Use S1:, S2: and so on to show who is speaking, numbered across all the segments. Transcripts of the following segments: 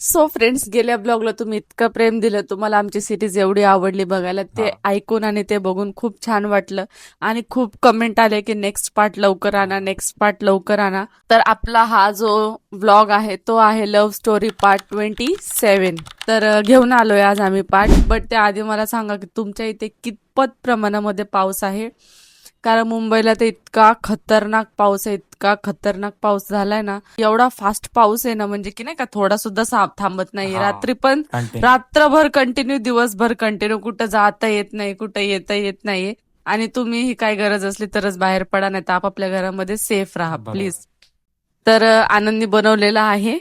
S1: So friends, गेल्या ब्लॉगला तुम्ही इतकं प्रेम दिलं, तुम्हाला आमची सिरीज एवढी आवडली बघायला, ते ऐकून आणि ते बघून खूप छान वाटलं. आणि खूप कमेंट आले की नेक्स्ट पार्ट लवकर आणा, नेक्स्ट पार्ट लवकर आणा. तर आपला हा जो ब्लॉग आहे तो आहे लव्ह स्टोरी पार्ट 27. तर घेऊन आलोय आज आम्ही पार्ट. बट त्याआधी मला सांगा की तुमच्या इथे कितपत प्रमाणामध्ये पाऊस आहे. कारण मुंबईला तर इतका खतरनाक पाऊस आहे, इतका खतरनाक पाऊस झालाय ना, एवढा फास्ट पाऊस आहे ना, म्हणजे की नाही का थोडा सुद्धा थांबत नाही. रात्री पण रात्रभर कंटिन्यू, दिवसभर कंटिन्यू, कुठं जाता येत नाही, कुठं येता येत नाही. आणि तुम्ही ही काय गरज असली तरच बाहेर पडा, नाही तर आपापल्या घरामध्ये सेफ राहा प्लीज. तर आनंदनी बनवलेला आहे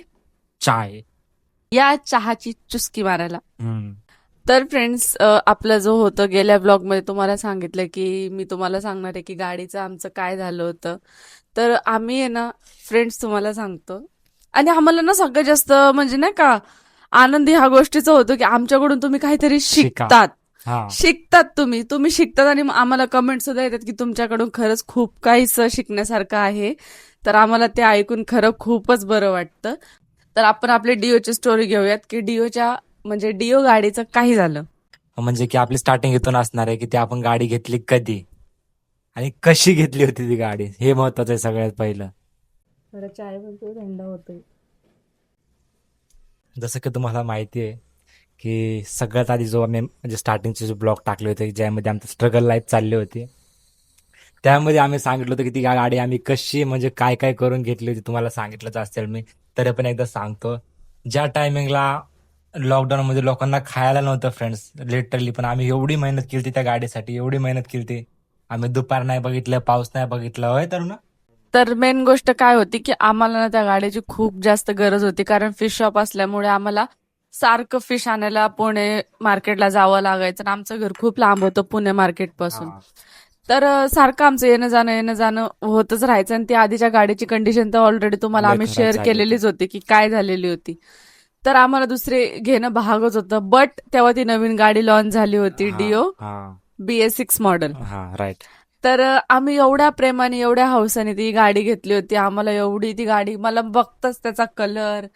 S2: चाय.
S1: या चहाची चुस्की मारायला. तर फ्रेंड्स, आपलं जो होतं गेल्या ब्लॉगमध्ये तुम्हाला सांगितलं की मी तुम्हाला सांगणार आहे की गाडीचं आमचं काय झालं होतं. तर आम्ही आहे ना फ्रेंड्स, तुम्हाला सांगतो. आणि आम्हाला ना सगळ्यात जास्त म्हणजे नाही का आनंदी ह्या गोष्टीचं होतं की आमच्याकडून तुम्ही काहीतरी शिकतात. तुम्ही शिकतात आणि आम्हाला कमेंट सुद्धा येतात की तुमच्याकडून खरंच खूप काहीच शिकण्यासारखं आहे. तर आम्हाला ते ऐकून खरं खूपच बरं वाटतं. तर आपण आपली डिओची स्टोरी घेऊयात की म्हणजे डिओ गाडीचं काही झालं.
S2: म्हणजे की आपली स्टार्टिंग इथून असणार आहे की ती आपण गाडी घेतली कधी आणि कशी घेतली होती ती गाडी, हे महत्वाचं आहे सगळ्यात पहिलं.
S1: चाय बनतो, थंड होतोय.
S2: जसं की तुम्हाला माहिती आहे की सगळ्यात आधी जो आम्ही म्हणजे स्टार्टिंगचे जो ब्लॉग टाकले होते ज्यामध्ये आमचं स्ट्रगल लाईफ चालली होती, त्यामध्ये आम्ही सांगितलं होतं की ती गाडी आम्ही कशी म्हणजे काय काय करून घेतली होती. तुम्हाला सांगितलंच असेल मी, तरी पण एकदा सांगतो. ज्या टायमिंगला लॉकडाऊन मध्ये लोकांना खायला नव्हतं फ्रेंड्स, लिटरली, पण आम्ही एवढी मेहनत केली त्या गाडीसाठी, एवढी मेहनत केली. आम्ही दुपार नाही बघितलं, पाऊस नाही बघितलं, होय तर ना.
S1: तर मेन गोष्ट काय होती की आम्हाला ना त्या गाडीची खूप जास्त गरज होती. कारण फिश शॉप असल्यामुळे आम्हाला सारखं फिश आणायला पुणे मार्केटला जावं लागायचं. आणि आमचं घर खूप लांब होतं पुणे मार्केट पासून. तर सारखं आमचं येणं जाणं होतच राहायचं. आणि ती आधीच्या गाडीची कंडिशन तर ऑलरेडी तुम्हाला आम्ही शेअर केलेलीच होती की काय झालेली होती. तर आम्हाला दुसरे घेणं भागच होतं. बट तेव्हा ती नवीन गाडी लॉन्च झाली होती, डिओ BS6 मॉडेल.
S2: राईट.
S1: तर आम्ही एवढ्या प्रेमाने, एवढ्या हौसाने ती गाडी घेतली होती. आम्हाला एवढी ती गाडी, मला बघताच त्याचा कलर,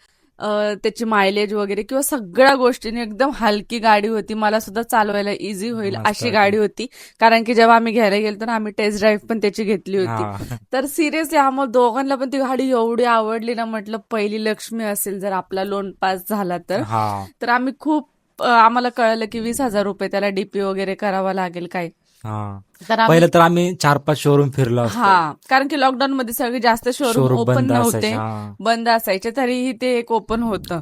S1: त्याची मायलेज वगैरे किंवा सगळ्या गोष्टींनी एकदम हलकी गाडी होती. मला सुद्धा चालवायला इझी होईल अशी गाडी होती. कारण की जेव्हा आम्ही घ्यायला गेलो तर आम्ही टेस्ट ड्राईव्ह पण त्याची घेतली होती. तर सिरियसली आम्हाला दोघांना पण ती गाडी एवढी आवडली ना, म्हटलं पहिली लक्ष्मी असेल जर आपला लोन पास झाला तर आम्ही खूप आम्हाला कळलं की 20,000 रुपये त्याला डीपी वगैरे करावा लागेल काय.
S2: पहिलं तर आम्ही 4-5 शोरूम फिरलो.
S1: कारण की लॉकडाऊन मध्ये सगळे जास्त शोरूम ओपन नव्हते, बंद असायचे. तरीही ते एक ओपन होतं.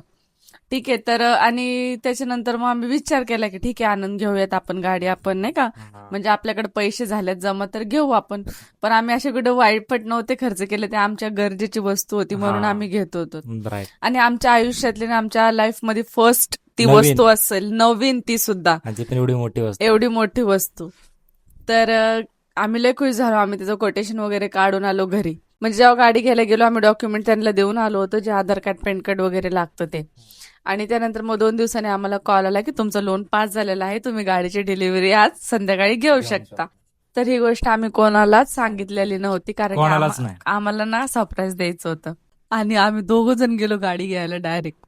S1: ठीक आहे. तर आणि त्याच्यानंतर मग आम्ही विचार केला की ठीक आहे, आनंद घेऊयात आपण गाडी, आपण नाही का, म्हणजे आपल्याकडे पैसे झालेत जमा तर घेऊ आपण. पण आम्ही असे कुठे वाईटपट नव्हते खर्च केले, ते आमच्या गरजेची वस्तू होती म्हणून आम्ही घेत होतो. आणि आमच्या आयुष्यातली ना, आमच्या लाईफ मध्ये फर्स्ट ती वस्तू असेल, नवीन, ती सुद्धा एवढी मोठी वस्तू. तर आम्ही लय खुश झालो. आम्ही त्याचं कोटेशन वगैरे काढून आलो घरी. म्हणजे जेव्हा गाडी घ्यायला गेलो आम्ही डॉक्युमेंट त्यांना देऊन आलो होतो, जे आधार कार्ड, पॅन कार्ड वगैरे लागतं ते. आणि त्यानंतर मग 2 दिवसांनी आम्हाला कॉल आला की तुमचं लोन पास झालेलं आहे, तुम्ही गाडीची डिलिव्हरी आज संध्याकाळी घेऊ शकता. तर ही गोष्ट आम्ही कोणालाच सांगितलेली नव्हती, कारण की आम्हाला ना सरप्राईज द्यायचं होतं. आणि आम्ही 2 जण गेलो गाडी घ्यायला. डायरेक्ट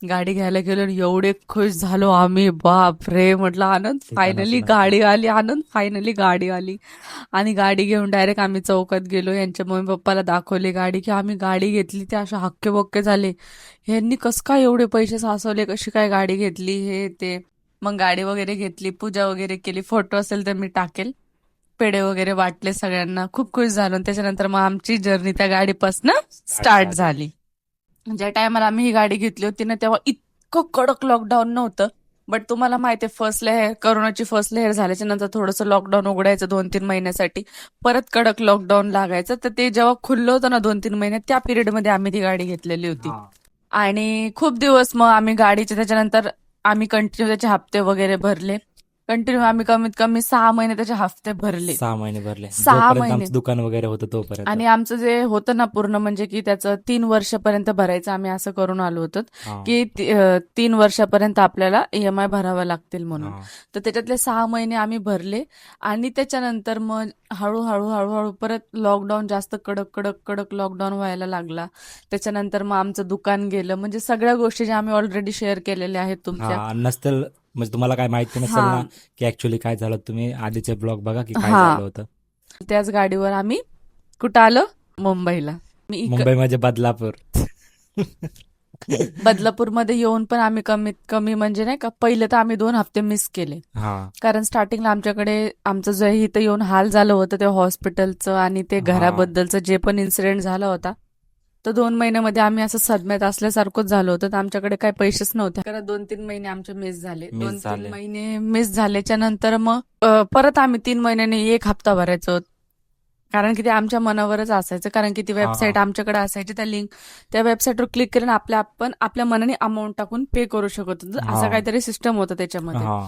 S1: गाडी घ्यायला गेलो आणि एवढे खुश झालो आम्ही, बाप रे, म्हटलं आनंद फायनली गाडी आली, आनंद फायनली गाडी आली. आणि गाडी घेऊन डायरेक्ट आम्ही चौकात गेलो. यांच्या मम्मी पप्पाला दाखवली गाडी की आम्ही गाडी घेतली. ते अशा हक्के बक्के झाले, ह्यांनी कसं काय एवढे पैसे साचवले, कशी काय गाडी घेतली, हे ते. मग गाडी वगैरे घेतली, पूजा वगैरे केली, फोटो असेल तर मी टाकेल, पेढे वगैरे वाटले सगळ्यांना, खूप खुश झालो. त्याच्यानंतर मग आमची जर्नी त्या गाडीपासून स्टार्ट झाली. ज्या टायमाला आम्ही ही गाडी घेतली होती ना, तेव्हा इतकं कडक लॉकडाऊन नव्हतं. बट तुम्हाला माहिती आहे, फर्स्ट लेअर, कोरोनाची फर्स्ट लेअर झाल्याच्या नंतर थोडंसं लॉकडाऊन उघडायचं 2-3 महिन्यासाठी, परत कडक लॉकडाऊन लागायचं. तर ते जेव्हा खुललं होतं ना 2-3 महिन्यात, त्या पिरियडमध्ये आम्ही ती गाडी घेतलेली होती. आणि खूप दिवस मग आम्ही गाडीचे, त्याच्यानंतर आम्ही कंटिन्यू त्याचे हप्ते वगैरे भरले. कंटिन्यू आम्ही कमीत कमी 6 महिने त्याचे हफ्ते भरले.
S2: 6 महिने भरले
S1: 6
S2: जोपर्यंत
S1: महिने.
S2: आमचं दुकान वगैरे होतं तोपर्यंत.
S1: आणि आमचं जे होतं ना पूर्ण म्हणजे की त्याचं 3 वर्षापर्यंत भरायचं आम्ही असं करून आलो होतो
S2: हा,
S1: की 3 वर्षापर्यंत आपल्याला EMI भरावा लागतील म्हणून.
S2: हा,
S1: तर त्याच्यातले 6 महिने आम्ही भरले आणि त्याच्यानंतर मग हळूहळू परत लॉकडाऊन जास्त कडक लॉकडाऊन व्हायला लागला. त्याच्यानंतर मग आमचं दुकान गेलं. म्हणजे सगळ्या गोष्टी ज्या आम्ही ऑलरेडी शेअर केलेल्या आहेत तुमच्या.
S2: हा. नसतील म्हणजे तुम्हाला काय माहिती नसेल
S1: हा
S2: ना की ऍक्च्युली काय झालं, तुम्ही आधीचे ब्लॉग बघा की काय
S1: हा
S2: झालं होतं.
S1: त्याच गाडीवर आम्ही कुठं आलो? मुंबईला. मी
S2: मुंबई म्हणजे बदलापूर.
S1: बदलापूरमध्ये येऊन पण आम्ही कमीत कमी म्हणजे नाही का पहिले तर आम्ही 2 हफ्ते मिस केले.
S2: हा,
S1: कारण स्टार्टिंगला आमच्याकडे आमचं जे इथं येऊन हाल झालं होतं ते हॉस्पिटलचं आणि ते
S2: हा.
S1: घराबद्दलचं जे पण इन्सिडेंट झाला होता, तर 2 महिन्यामध्ये आम्ही असं सदम्यात असल्यासारखंच झालं होतं. तर आमच्याकडे काही पैसेच नव्हते. कारण 2-3 महिने आमचे मिस झाले.
S2: मिस
S1: 2-3
S2: झाले.
S1: महिने मिस झाल्याच्या नंतर मग परत आम्ही 3 महिन्यांनी 1 हफ्ता भरायचो. कारण की ते आमच्या मनावरच असायचं. कारण की ती
S2: हा,
S1: वेबसाईट आमच्याकडे असायची. त्या वेबसाईटवर क्लिक करून आपण आपल्या मनाने अमाऊंट टाकून पे करू शकत होतो.
S2: हा,
S1: असं काहीतरी सिस्टम होतं त्याच्यामध्ये.
S2: हा,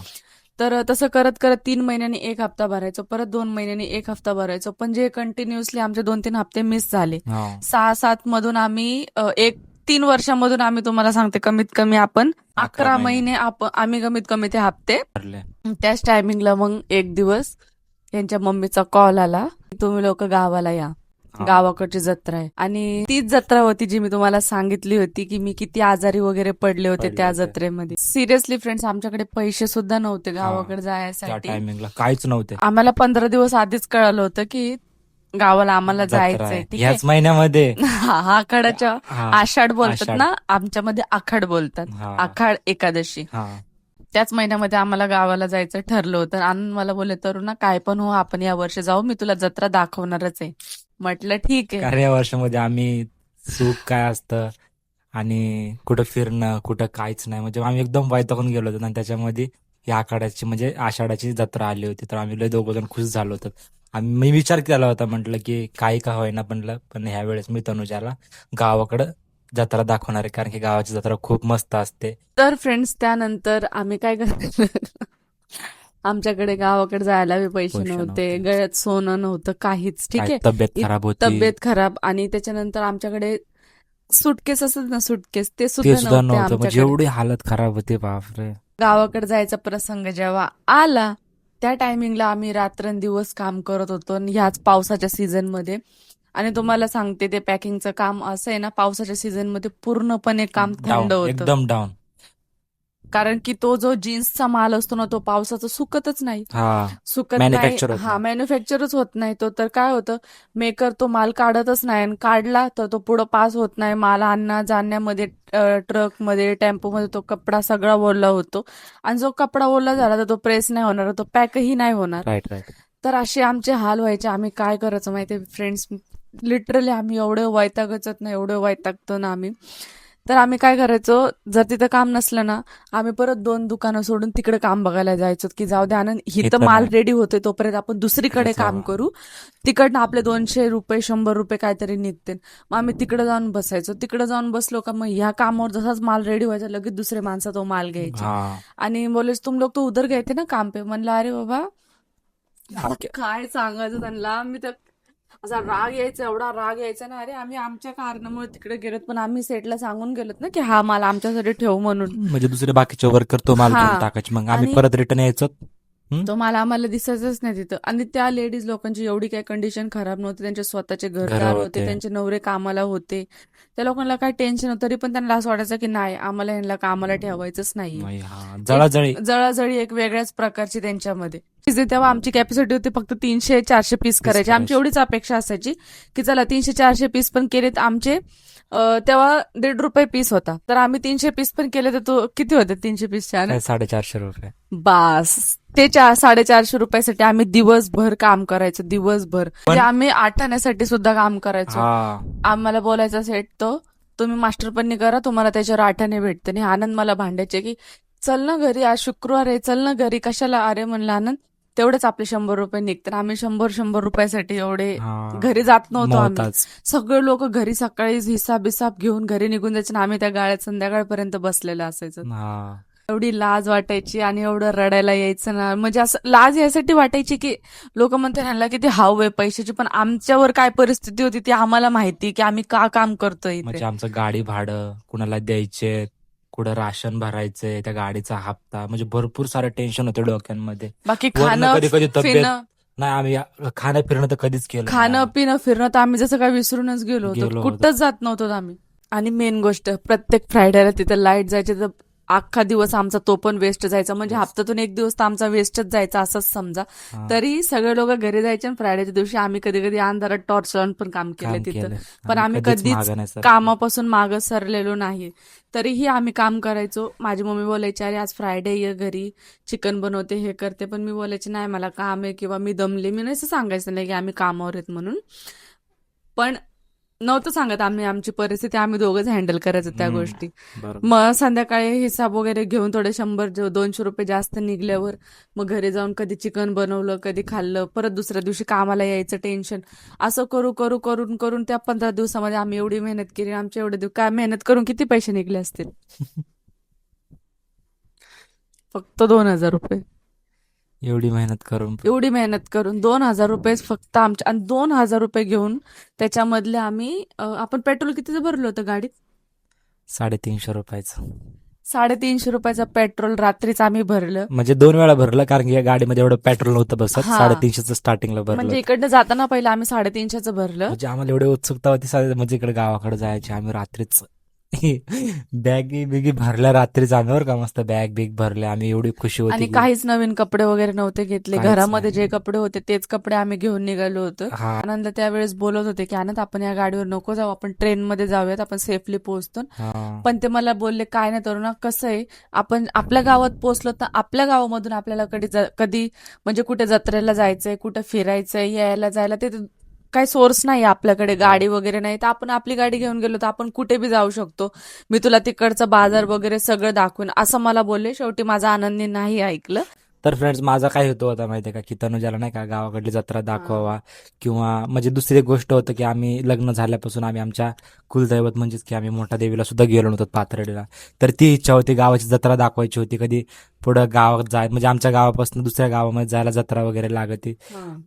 S1: तर तसं करत करत 3 महिन्यांनी 1 हफ्ता भरायचो, परत 2 महिन्यांनी 1 हफ्ता भरायचो. पण जे कंटिन्युअसली आमचे 2-3 हफ्ते मिस झाले.
S2: हा.
S1: 6-7 मधून आम्ही 3 वर्षामधून आम्ही तुम्हाला सांगते कमीत कमी आपण
S2: 11
S1: 11
S2: महिने
S1: महिने आम्ही कमीत कमी ते हप्ते.
S2: भरले.
S1: त्याच टायमिंगला मग एक दिवस यांच्या मम्मीचा कॉल आला, तुम्ही लोक गावाला या,
S2: हा,
S1: गावाकडची जत्रा आहे. आणि तीच जत्रा होती जी मी तुम्हाला सांगितली होती की मी किती आजारी वगैरे पडले होते त्या
S2: होते.
S1: जत्रेमध्ये. सिरियसली फ्रेंड्स, आमच्याकडे पैसे सुद्धा नव्हते
S2: हा,
S1: गावाकडे
S2: त्या
S1: जायसाठी.
S2: टायमिंगला काहीच नव्हते.
S1: आम्हाला 15 दिवस आधीच कळालं होतं की गावाला आम्हाला
S2: जत्रा
S1: जायचंय.
S2: आहे
S1: ठीक आहे.
S2: ह्याच महिन्यामध्ये.
S1: हा आखाडाच्या
S2: हा,
S1: आषाढ बोलतात
S2: आषाढ.
S1: ना, आमच्यामध्ये आखाड बोलतात.
S2: हा,
S1: आखाड एकादशी.
S2: हा,
S1: त्याच महिन्यामध्ये आम्हाला गावाला जायचं ठरलं होतं. आणि मला बोलले, तरुणा काय पण हो, आपण या वर्षी जाऊ, मी तुला जत्रा दाखवणारच आहे. म्हटलं ठीक आहे.
S2: कारण या वर्षामध्ये आम्ही सुख काय असतं आणि कुठं फिरणं कुठं काहीच नाही, म्हणजे आम्ही एकदम वैतागून गेलो होतो. आणि त्याच्यामध्ये या आखाड्याची म्हणजे आषाढाची जत्रा आली होती, तर आम्ही लय दोघं जण खुश झालो होतो. मी विचार केला होता, म्हटलं की काही का होईना म्हणलं, पण ह्या वेळेस मी तनुजाला गावाकडं जत्रा दाखवणार आहे, कारण की गावाची जत्रा खूप मस्त असते.
S1: तर फ्रेंड्स, त्यानंतर आम्ही काय करतो, आमच्याकडे गावाकडे जायला बी पैसे
S2: पैसे
S1: नव्हते,
S2: नव्हते.
S1: गळ्यात सोनं नव्हतं, काहीच. ठीक
S2: काय
S1: आहे.
S2: तब्येत खराब होती,
S1: तब्येत खराब. आणि त्याच्यानंतर आमच्याकडे सुटकेस असत ना, सुटकेस, ते
S2: ते
S1: सुद्धा
S2: सुद्धा
S1: नव्हते
S2: नव्हतं. म्हणजे
S1: आमच्याकडे.
S2: एवढी हालत खराब होती, बापरे.
S1: गावाकडे जायचा प्रसंग जेव्हा आला त्या टायमिंगला आम्ही रात्रंदिवस काम करत होतो, आणि ह्याच पावसाच्या सीझन मध्ये. आणि तुम्हाला सांगते, ते पॅकिंगचं काम असं आहे ना, पावसाच्या सीझन मध्ये पूर्णपणे काम थंड
S2: डाऊन,
S1: होतं.
S2: एकदम डाऊन.
S1: कारण की तो जो जीन्सचा माल असतो ना, तो पावसाचा सुकतच नाही.
S2: हा,
S1: सुकत नाही.
S2: मॅन्युफॅक्चर होत
S1: हा,
S2: नाही.
S1: मॅन्युफॅक्चरच होत नाही तो. तर काय होतं, मेकर तो माल काढतच नाही, आणि काढला तर तो पुढं पास होत नाही. माल आणण्या जाण्यामध्ये, ट्रकमध्ये, टेम्पोमध्ये तो कपडा सगळा ओला होतो. आणि जो कपडा ओला झाला तर तो प्रेस नाही होणार, तो पॅकही नाही होणार.
S2: Right right.
S1: तर असे आमचे हाल व्हायचे. आम्ही काय करायचं माहितीये फ्रेंड्स, लिटरली आम्ही एवढं वैतागच ना, एवढं वैतागतो ना आम्ही. तर आम्ही काय करायचो, जर तिथं काम नसलं ना, आम्ही परत 2 दुकानं सोडून तिकडे काम बघायला जायचो. की जाऊ दे आनंद, हिथं
S2: इथं
S1: माल
S2: नाही.
S1: रेडी होतोय तोपर्यंत आपण दुसरीकडे
S2: इकडे
S1: काम
S2: जावा.
S1: करू, तिकडनं आपले 200 रुपये 100 रुपये काहीतरी निघते. मग आम्ही तिकडे जाऊन बसायचो. तिकडे जाऊन बसलो का मग ह्या कामावर जसाच माल रेडी व्हायचा, लगेच दुसरे माणसं तो माल घ्यायचे.
S2: हा,
S1: आणि बोले, तुम लोग तो उधर गए थे ना काम पे. म्हणलं अरे बाबा, काय सांगायचं त्यांना. मी तर असा राग यायचा, एवढा राग यायचा ना, अरे आम्ही आमच्या कारणामुळे तिकडे गेलोत, पण आम्ही सेटला सांगून गेलोत ना की हा माल आमच्यासाठी ठेव म्हणून.
S2: म्हणजे दुसरे बाकीचे वर्कर तो माल
S1: हा.
S2: घेऊन टाकायचे, मग आम्ही
S1: आणि
S2: परत रिटर्न यायचो.
S1: तो माल आम्हाला दिसायचंच नाही तिथं. आणि त्या लेडीज लोकांची एवढी काही कंडिशन खराब नव्हती, त्यांचे स्वतःचे घरदार
S2: घरं
S1: होते,
S2: होते.
S1: त्यांचे नवरे कामाला होते. त्या लोकांना काही टेन्शन होतं, तरी पण त्यांना असं वाटायचं की नाही, आम्हाला ह्यांना कामाला ठेवायचंच नाहीये.
S2: नाही, हा, जळाजळी.
S1: जळाजळी एक वेगळ्याच प्रकारची त्यांच्यामध्ये. तेव्हा आमची कॅपॅसिटी होती फक्त 300-400 पीस करायचे. आमची एवढीच अपेक्षा असायची की चला 300-400 पीस पण केलेत आमचे. तेव्हा ₹1.5 पीस होता, तर आम्ही 300 पीस पण केले, तर तो किती होते 300 पीस?
S2: 450 रुपये.
S1: बास. ते 450 रुपयासाठी आम्ही दिवसभर काम करायचो, दिवसभर. म्हणजे आम्ही आठाण्यासाठी सुद्धा काम करायचो.
S2: हा,
S1: आम्हाला बोलायचा सेट तो, तुम्ही मास्टरपणी करा, तुम्हाला त्याच्यावर आठाणे भेटते. आणि आनंद मला भांडायचे की चल ना घरी, आज शुक्रवार आहे, चल ना घरी. कशाला? अरे म्हणलं आनंद, तेवढेच आपले 100 रुपये निघतात. आम्ही 100 रुपयासाठी एवढे
S2: हा,
S1: घरी जात नव्हतो आम्ही.
S2: नव्हताच.
S1: सगळे लोक घरी सकाळी हिसाब घेऊन घरी निघून जायचे, आणि आम्ही त्या गाळ्यात संध्याकाळपर्यंत बसलेलं असायचं.
S2: हा,
S1: एवढी लाज वाटायची आणि एवढं रडायला यायचं ना, म्हणजे असं लाज यासाठी वाटायची की लोक म्हणतात ह्यांना किती हाव आहे पैशाची, पण आमच्यावर काय परिस्थिती होती ती आम्हाला माहिती की आम्ही का काम करतोय
S2: म्हणजे
S1: इथे.
S2: आमचं गाडी भाडं कुणाला द्यायचे, कुठं राशन भरायचंय, त्या गाडीचा हप्ता, म्हणजे भरपूर सारं टेन्शन होतं डोक्यांमध्ये.
S1: बाकी
S2: वरनं
S1: खाणं
S2: कधी कधी तब्येत
S1: पिणं
S2: नाही, आम्ही खाणं फिरणं तर कधीच केलं
S1: खाणं
S2: नाही.
S1: पिणं फिरणं तर आम्ही जसं काय विसरूनच गेलो होतो,
S2: गेलो होतो.
S1: कुठंच जात नव्हतो आम्ही. आणि मेन गोष्ट, प्रत्येक फ्रायडेला तिथे लाईट जायची तर अख्खा दिवस आमचा तो पण वेस्ट जायचा, म्हणजे
S2: Waste.
S1: हप्त्यातून एक दिवस तर आमचा वेस्टच जायचा असंच समजा.
S2: हा,
S1: तरी सगळे लोक घरी जायचे आणि फ्रायडेच्या दिवशी आम्ही कधी कधी अंधारात टॉर्च लावून पण काम केलं
S2: काम
S1: तिथं.
S2: केलं.
S1: पण आम्ही कधीच
S2: मागं नाही सर.
S1: कामापासून मागं सरलेलो नाही. तरीही आम्ही काम करायचो. माझी मम्मी बोलायची अरे आज फ्रायडे ये घरी, चिकन बनवते, हे करते, पण मी बोलायचे नाही मला काम आहे किंवा मी दमले. मी नसं सांगायचं नाही की आम्ही कामावर आहेत म्हणून, पण नव्हतं सांगत आम्ही आमची परिस्थिती, आम्ही दोघंच हँडल करायचो त्या
S2: हम्म,
S1: गोष्टी.
S2: बरोबर.
S1: मग संध्याकाळी हिसाब वगैरे घेऊन थोडे 100-200 रुपये जास्त निघल्यावर मग घरी जाऊन कधी चिकन बनवलं, कधी खाल्लं, परत दुसऱ्या दिवशी कामाला यायचं टेन्शन. असं करून त्या 15 दिवसामध्ये आम्ही एवढी मेहनत केली. आमच्या एवढे दिवस काय मेहनत करून किती पैसे निघले असतील? फक्त 2,000 रुपये.
S2: एवढी मेहनत करून
S1: एवढी मेहनत करून 2,000 रुपये फक्त आमच्या, आणि 2,000 रुपये घेऊन त्याच्यामधले आम्ही आपण पेट्रोल कितीचं भरलं होतं गाडीत?
S2: 350 रुपयाचं.
S1: 350 रुपयाचं पेट्रोल रात्रीच आम्ही भरलं.
S2: म्हणजे 2 वेळा भरलं, कारण की या गाडीमध्ये एवढं पेट्रोल नव्हतं बसत.
S1: हा.
S2: 350चं स्टार्टिंगला भरलं
S1: म्हणजे
S2: होतं.
S1: इकडनं जाताना पहिलं आम्ही 350चं भरलं.
S2: म्हणजे आम्हाला एवढी उत्सुकता होती म्हणजे इकडे गावाकडे जायची. आम्ही रात्रीच बॅगी बिगी भरल्या रात्रीच आम्ही, बरं का, मस्त बॅग बिग भरल्या आम्ही. एवढी खुशी होती
S1: आणि
S2: की
S1: काहीच नवीन कपडे वगैरे नव्हते घेतले.
S2: काहीच
S1: घरामध्ये
S2: नाही.
S1: जे कपडे होते तेच कपडे आम्ही घेऊन निघालो होतो.
S2: हा,
S1: आनंद त्यावेळेस बोलत होते की आनंद आपण या गाडीवर नको जाऊ, आपण ट्रेनमध्ये जाऊयात, आपण सेफली पोहोचतो.
S2: हा.
S1: पण ते मला बोलले काय नाही तरुणा, कसं आहे आपण आपल्या गावात पोहोचलो तर आपल्या गावामधून आपल्याला कधी म्हणजे कुठे जत्रेला जायचंय, कुठे फिरायचंय, यायला जायला ते काही सोर्स नाही आपल्याकडे, गाडी वगैरे नाही, तर आपण आपली गाडी घेऊन गेलो तर आपण कुठे बी जाऊ शकतो. मी तुला तिकडचं बाजार वगैरे सगळं दाखवून, असं मला बोलले. शेवटी माझा आनंदने नाही ऐकलं.
S2: तर फ्रेंड्स, माझा काय हेतू होता माहितीये का, की तनुजाला नाही का गावाकडली जत्रा दाखवावा, किंवा म्हणजे दुसरी एक गोष्ट होतं की आम्ही लग्न झाल्यापासून आम्ही आमच्या कुलदैवत म्हणजेच की आम्ही मोठा देवीला सुद्धा गेलो नव्हतो, पाथर्डीला. तर ती इच्छा होती, गावाची जत्रा दाखवायची होती. कधी पुढं गावात म्हणजे आमच्या गावापासून दुसऱ्या गावामध्ये जायला जत्रा वगैरे लागती.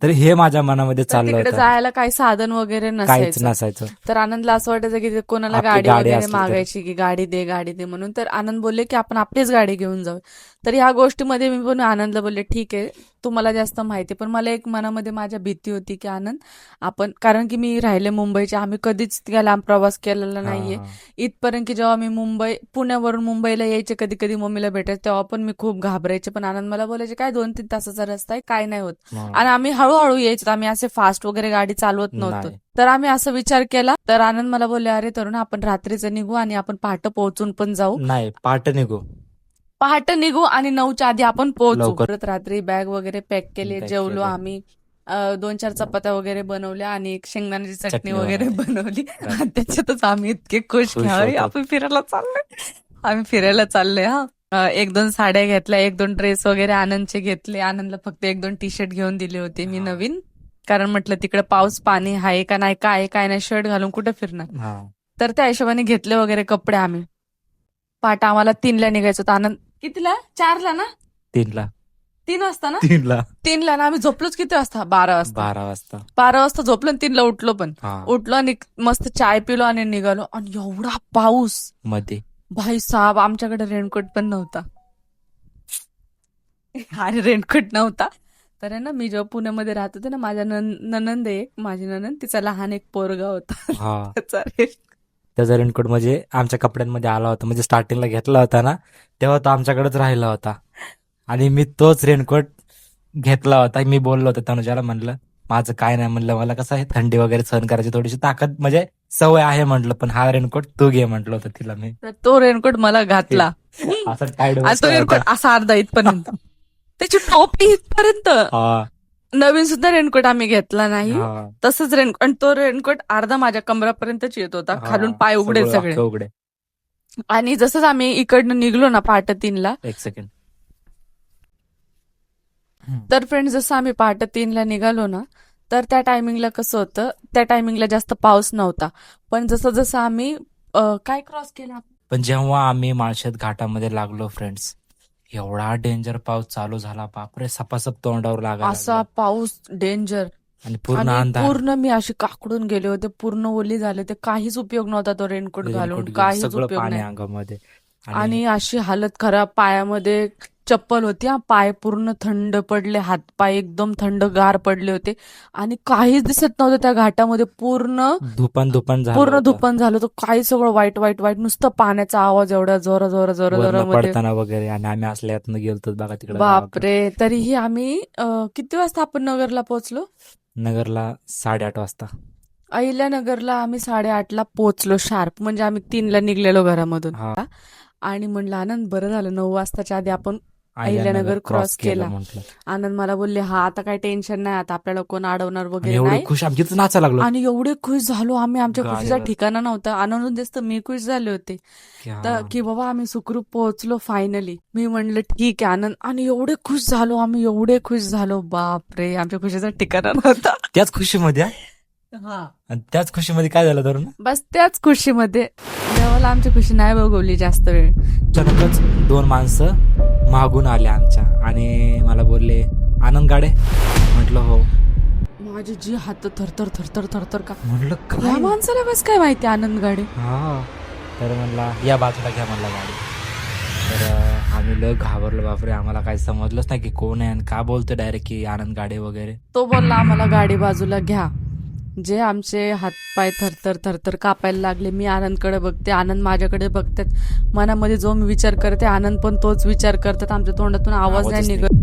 S2: तर हे माझ्या मनामध्ये
S1: तर
S2: चाललं
S1: तिकडे
S2: होतं.
S1: जायला काही साधन वगैरे
S2: काहीच
S1: नसायचं.
S2: नसायचं.
S1: तर आनंदला असं वाटायचं की कोणाला
S2: आपली
S1: गाडी
S2: गाडी
S1: वगैरे
S2: असली तर.
S1: मागायची की गाडी दे म्हणून. तर आनंद बोलले की आपण आपलीच गाडी घेऊन जाऊ. तर ह्या गोष्टीमध्ये मी पण आनंदला बोलले ठीक आहे, तुम्हाला जास्त माहिती, पण मला एक मनामध्ये माझ्या भीती होती की आनंद आपण, कारण की मी राहिले मुंबईचे, आम्ही कधीच इतक्या लांब प्रवास केलेला नाहीये
S2: हा,
S1: इथपर्यंत, की जेव्हा मी पुण्यावरून मुंबईला यायचे कधी कधी मम्मीला भेटायचे तेव्हा पण मी खूप घाबरायचे. पण आनंद मला बोलायचे काय 2-3 तासाचा रस्ता आहे, काय नाही होत.
S2: हा.
S1: आणि आम्ही हळूहळू यायचो, आम्ही असे फास्ट वगैरे गाडी चालवत नव्हतो.
S2: नाही.
S1: तर आम्ही असा विचार केला. तर आनंद मला बोलले अरे तरुण, आपण रात्रीचं निघू आणि आपण पहाटे पोहोचून पण जाऊ.
S2: नाही, पहाटे निघू.
S1: पहाटे निघू आणि 9च्या आधी आपण पोहोचू.
S2: लवकर.
S1: परत रात्री बॅग वगैरे पॅक केली,
S2: Pack
S1: जेवलो
S2: केले.
S1: आम्ही. 2-4 चपात्या वगैरे बनवल्या आणि एक शेंगदाण्याची चटणी
S2: चटणी
S1: वगैरे बनवली. आणि त्याच्यातच आम्ही इतके खुश
S2: खुश
S1: की अरे
S2: होतो.
S1: आपण फिरायला चाललोय, आम्ही फिरायला चाललोय. हा 1-2 साड्या घेतल्या, 1-2 ड्रेस वगैरे आनंदचे घेतले. आनंदला फक्त 1-2 टी-शर्ट घेऊन दिले होते मी
S2: हा.
S1: नवीन, कारण म्हटलं तिकडे पाऊस पाणी आहे का नाही, काय नाही, शर्ट घालून कुठे फिरणार.
S2: हा.
S1: तर त्या हिशोबाने घेतले वगैरे कपडे आम्ही. पहाटे आम्हाला 3ला निघायचं होतं. आनंद कितीला? 4ला ना?
S2: 3ला.
S1: 3 वाजता ना?
S2: 3ला
S1: ना. आम्ही झोपलोच किती वाजता? 12 वाजता.
S2: 12 वाजता.
S1: 12 वाजता झोपलो आणि 3ला उठलो पण.
S2: हा.
S1: उठलो आणि मस्त चाय पिलो आणि निघालो. आणि एवढा पाऊस
S2: मध्ये.
S1: भाई साहब, आमच्याकडे रेनकोट पण नव्हता. आणि रेनकोट नव्हता तर आहे ना, मी जेव्हा पुण्यामध्ये राहत होते ना, माझ्या ननंद आहे एक, माझी ननंद, तिचा लहान एक पोरगा होता.
S2: हा.
S1: त्याचा
S2: त्याचा रेनकोट म्हणजे आमच्या कपड्यांमध्ये आला होता. म्हणजे स्टार्टिंगला घेतला होता ना, तेव्हा तो आमच्याकडेच राहिला होता. आणि मी तोच रेनकोट घेतला होता. मी बोललो होतो तनुजाला, म्हणलं माझं काय नाही, म्हणलं मला कसं आहे थंडी वगैरे सहन करायची थोडीशी ताकद म्हणजे सवय आहे म्हटलं, पण हा रेनकोट तू घे म्हटलं होतं तिला मी.
S1: तर तो रेनकोट मला घातला.
S2: असं टाईट
S1: आणि तो रेनकोट असा अर्धा इथपर्यंत, त्याची टोपी इथपर्यंत. नवीन सुद्धा रेनकोट आम्ही घेतला नाही, तसंच रेनकोट. आणि तो रेनकोट अर्धा माझ्या कमरापर्यंतच येत होता, खालून पाय उघडे सगळे.
S2: उघडे.
S1: आणि जसंच आम्ही इकडनं निघलो ना पहाटे 3ला,
S2: एक सेकंड.
S1: तर फ्रेंड्स जसं आम्ही पहाटे 3ला निघालो ना, तर त्या टायमिंगला कसं होतं, त्या टायमिंगला जास्त पाऊस नव्हता. पण जसं जसं आम्ही काय क्रॉस केला,
S2: पण जेव्हा आम्ही माळशेत घाटामध्ये लागलो फ्रेंड्स, एवढा डेंजर पाऊस चालू झाला, बापरे, सपासप तोंडावर लागायला
S1: असा
S2: लागलं.
S1: पाऊस डेंजर.
S2: आणि पूर्ण
S1: आणि
S2: अंधार.
S1: पूर्ण मी अशी काकडून गेले होते, पूर्ण ओली झाले ते. काहीच उपयोग नव्हता तो रेनकोट घालून,
S2: रेनकोट घेऊन
S1: काहीच
S2: सगळं
S1: उपयोग
S2: पाणी
S1: नाही.
S2: अंगामध्ये.
S1: आणि अशी हालत खराब, पायामध्ये चप्पल होती हा, पाय पूर्ण थंड पडले, हातपाय एकदम थंडगार पडले होते आणि काहीच दिसत नव्हतं त्या घाटामध्ये. पूर्ण
S2: धुपन झालं
S1: पूर्ण
S2: होतं.
S1: धुपन झालं होतं, काही सगळं वाईट वाईट वाईट, नुसतं पाण्याचा आवाज एवढा जोरा
S2: वरनं
S1: जोरामध्ये.
S2: पडताना वगैरे. आणि आम्ही असल्या यातनं गेलतो बघा तिकडे गावाकडे.
S1: बापरे. तरीही आम्ही किती वाजता आपण नगरला पोहोचलो?
S2: नगरला 8:30 वाजता.
S1: अहिल्यानगरला आम्ही 8:30ला पोहोचलो शार्प. म्हणजे आम्ही 3ला निघलेलो घरामधून.
S2: हा.
S1: आणि म्हणलं आनंद बरं झालं 9 वाजताच्या आधी आपण
S2: अहिल्यानगर
S1: अहिल्यानगर क्रॉस केला.
S2: म्हटलं.
S1: आनंद मला बोलले, हा आता काही टेन्शन नाही, आता आपल्याला कोण अडवणार
S2: आणि
S1: वगैरे
S2: एवढे
S1: नाही.
S2: खुश आम्ही तिथं नाचायला लागलो.
S1: आणि एवढे खुश झालो आम्ही, आमच्या खुशीचा
S2: गाडीवर.
S1: ठिकाणा नव्हता. आनंद दिसत मी खुश झाले होते
S2: की हा.
S1: तर की बाबा आम्ही सुखरूप पोहोचलो फायनली. मी म्हणलं ठीक आहे आनंद. आणि एवढे खुश झालो आम्ही, एवढे खुश झालो, बापरे, आमच्या खुशीचा ठिकाणा नव्हता.
S2: त्याच खुशीमध्ये
S1: हा,
S2: आणि त्याच खुशीमध्ये काय झालं धरून,
S1: बस त्याच खुशीमध्ये देवाला आमची खुशी नाही बघवली जास्त वेळ.
S2: अचानकच 2 माणसं मागून आले आमच्या आणि मला बोलले, आनंद गाडे. म्हटलं हो.
S1: माझी जी हात थरथर थरथर थरथर का.
S2: म्हटलं
S1: या
S2: काय.
S1: माणसाला बस काय माहिती आनंद गाडी.
S2: हा. तर म्हणला या बाजूला घ्या म्हणला गाडी. तर आम्ही लय घाबरलो, बापरे, आम्हाला काही समजलंच नाही की कोण आहे आणि का बोलतोय डायरेक्ट की आनंद गाडे वगैरे.
S1: तो बोलला आम्हाला गाडी बाजूला घ्या. जे आमचे हातपाय थरथर थरथर कापायला लागले. मी आनंदकडे बघते, आनंद माझ्याकडे बघतात. मनामध्ये जो मी विचार करते, आनंद पण तोच विचार करतात. आमच्या तोंडातून आवाज नाही
S2: आवाजच
S1: निघत.